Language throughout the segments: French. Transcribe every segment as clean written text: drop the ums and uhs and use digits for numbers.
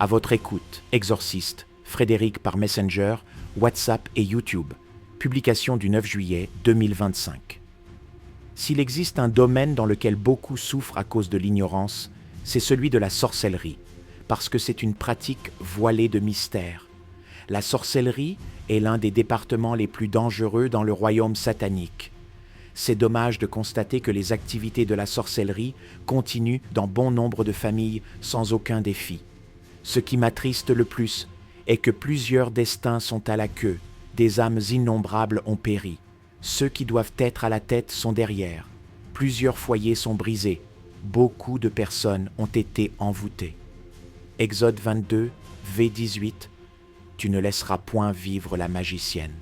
À votre écoute, exorciste, Frédéric par Messenger, WhatsApp et YouTube. Publication du 9 juillet 2025. S'il existe un domaine dans lequel beaucoup souffrent à cause de l'ignorance, c'est celui de la sorcellerie, parce que c'est une pratique voilée de mystère. La sorcellerie est l'un des départements les plus dangereux dans le royaume satanique. C'est dommage de constater que les activités de la sorcellerie continuent dans bon nombre de familles sans aucun défi. Ce qui m'attriste le plus est que plusieurs destins sont à la queue, des âmes innombrables ont péri. Ceux qui doivent être à la tête sont derrière. Plusieurs foyers sont brisés. Beaucoup de personnes ont été envoûtées. Exode 22, V18. Tu ne laisseras point vivre la magicienne.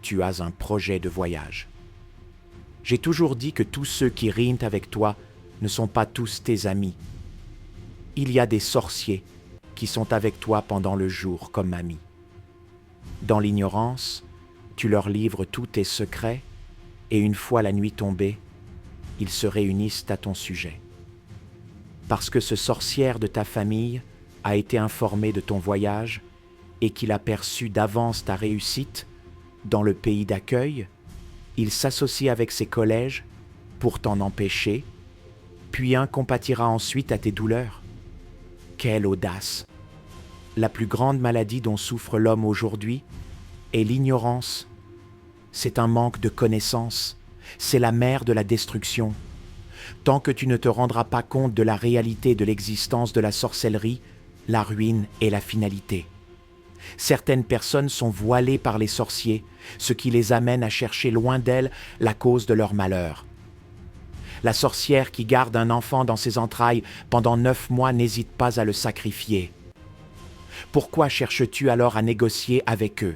Tu as un projet de voyage. J'ai toujours dit que tous ceux qui rient avec toi ne sont pas tous tes amis. Il y a des sorciers qui sont avec toi pendant le jour comme amis. Dans l'ignorance, tu leur livres tous tes secrets et une fois la nuit tombée, ils se réunissent à ton sujet. Parce que ce sorcière de ta famille a été informé de ton voyage et qu'il a perçu d'avance ta réussite dans le pays d'accueil, il s'associe avec ses collèges pour t'en empêcher, puis un compatira ensuite à tes douleurs. Quelle audace! La plus grande maladie dont souffre l'homme aujourd'hui est l'ignorance. C'est un manque de connaissance. C'est la mère de la destruction. Tant que tu ne te rendras pas compte de la réalité de l'existence de la sorcellerie, la ruine est la finalité. Certaines personnes sont voilées par les sorciers, ce qui les amène à chercher loin d'elles la cause de leur malheur. La sorcière qui garde un enfant dans ses entrailles pendant 9 mois n'hésite pas à le sacrifier. Pourquoi cherches-tu alors à négocier avec eux?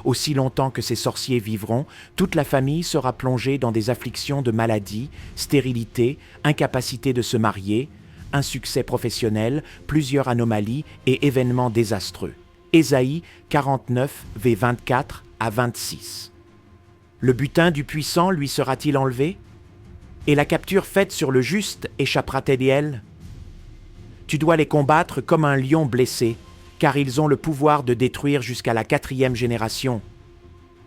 Aussi longtemps que ces sorciers vivront, toute la famille sera plongée dans des afflictions de maladie, stérilité, incapacité de se marier, insuccès professionnel, plusieurs anomalies et événements désastreux. Ésaïe 49, V 24 à 26. Le butin du puissant lui sera-t-il enlevé? Et la capture faite sur le juste échappera-t-elle? Tu dois les combattre comme un lion blessé, car ils ont le pouvoir de détruire jusqu'à la 4e génération.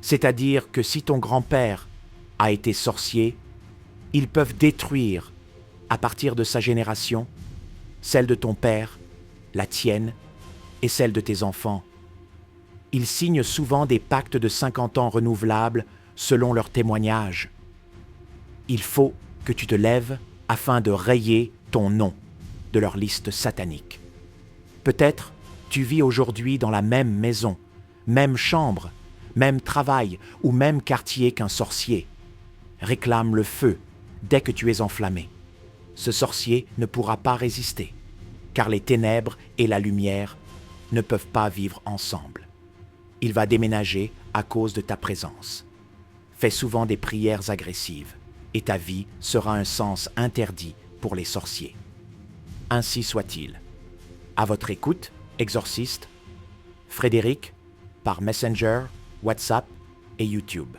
C'est-à-dire que si ton grand-père a été sorcier, ils peuvent détruire, à partir de sa génération, celle de ton père, la tienne et celle de tes enfants. Ils signent souvent des pactes de 50 ans renouvelables selon leurs témoignages. Il faut que tu te lèves afin de rayer ton nom de leur liste satanique. Peut-être tu vis aujourd'hui dans la même maison, même chambre, même travail ou même quartier qu'un sorcier. Réclame le feu dès que tu es enflammé. Ce sorcier ne pourra pas résister, car les ténèbres et la lumière ne peuvent pas vivre ensemble. Il va déménager à cause de ta présence. Fais souvent des prières agressives, et ta vie sera un sens interdit pour les sorciers. Ainsi soit-il. À votre écoute, exorciste, Frédéric, par Messenger, WhatsApp et YouTube.